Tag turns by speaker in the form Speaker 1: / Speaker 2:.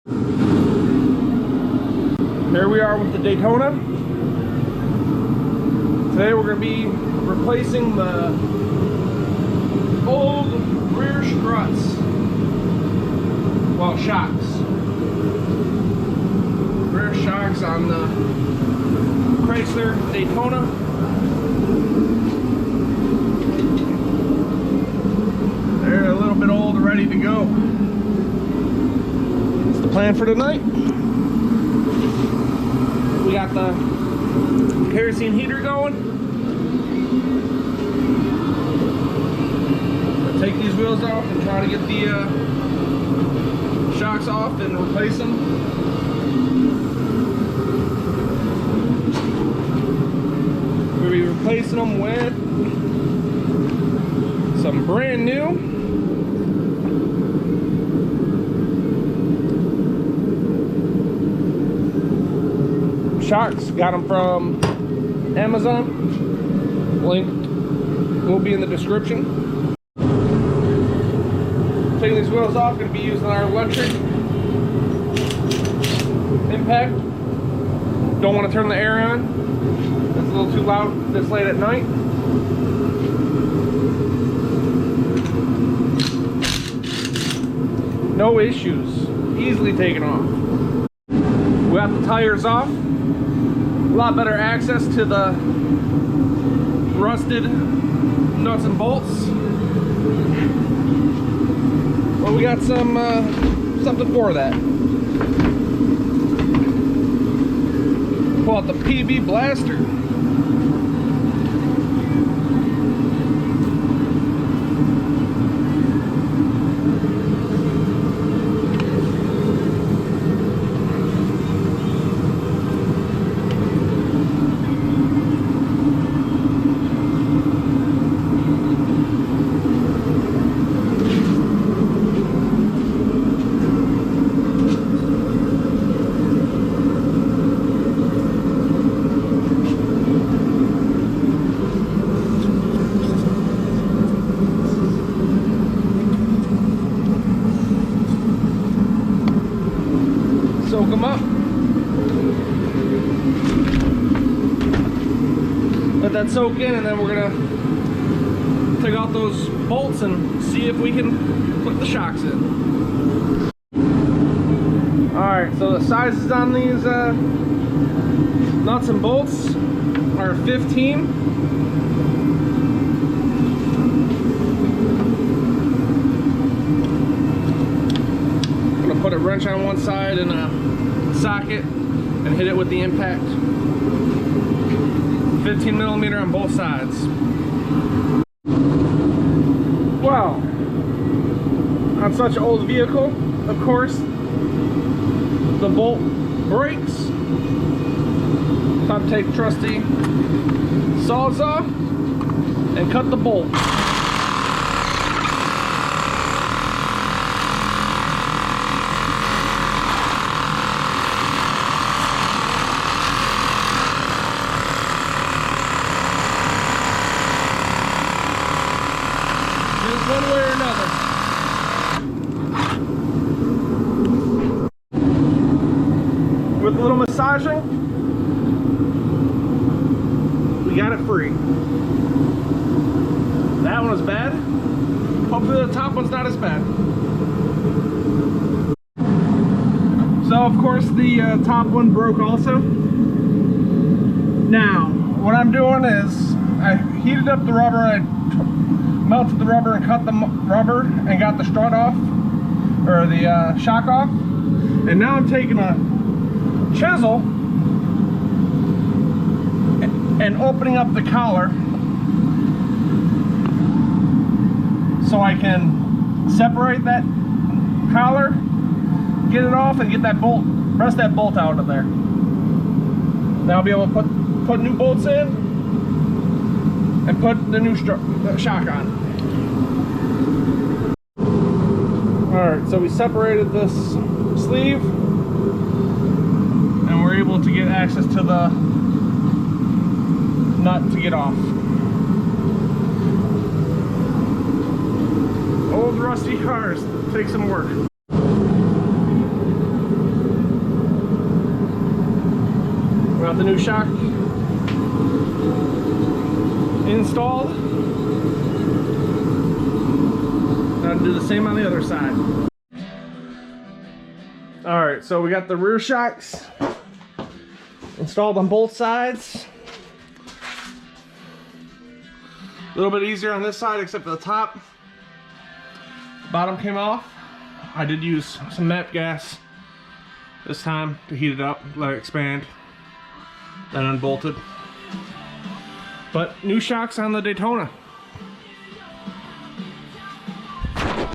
Speaker 1: Here we are with the Daytona. Today we're going to be replacing the old rear struts. Well, shocks. Rear shocks on the Chrysler Daytona. They're a little bit old, ready to go. That's the plan for tonight. We got the kerosene heater going. I'll take these wheels off and try to get the shocks off and replace them. We'll be replacing them with some brand new shocks. Got them from Amazon. Link will be in the description. Taking these wheels off, going to be using our electric impact. Don't want to turn the air on. It's a little too loud this late at night. No issues. Easily taken off. We got the tires off. A lot better access to the rusted nuts and bolts. Well, we got some something for that. Pull out the PB Blaster. Soak them up. Let that soak in, and then we're gonna take out those bolts and see if we can put the shocks in. Alright, so the sizes on these nuts and bolts are 15. Put a wrench on one side and a socket and hit it with the impact. 15mm on both sides. Well, on such an old vehicle, of course, the bolt breaks. Time to take trusty sawzall and cut the bolt. One way or another. With a little massaging, we got it free. That one was bad. Hopefully the top one's not as bad. So of course the top one broke also. Now, what I'm doing is I heated up the rubber, I melted the rubber and cut the rubber and got the strut off, or the shock off. And now I'm taking a chisel and opening up the collar so I can separate that collar, get it off, and get that bolt, rest of that bolt out of there. Now I'll be able to put new bolts in and put the new shock on. Alright, so we separated this sleeve and we're able to get access to the nut to get off. Old rusty cars take some work. Got the new shock installed. Now do the same on the other side. All right, so we got the rear shocks installed on both sides. A little bit easier on this side, except for the top. Bottom came off. I did use some MAP gas this time to heat it up, let it expand, then unbolted. But new shocks on the Daytona.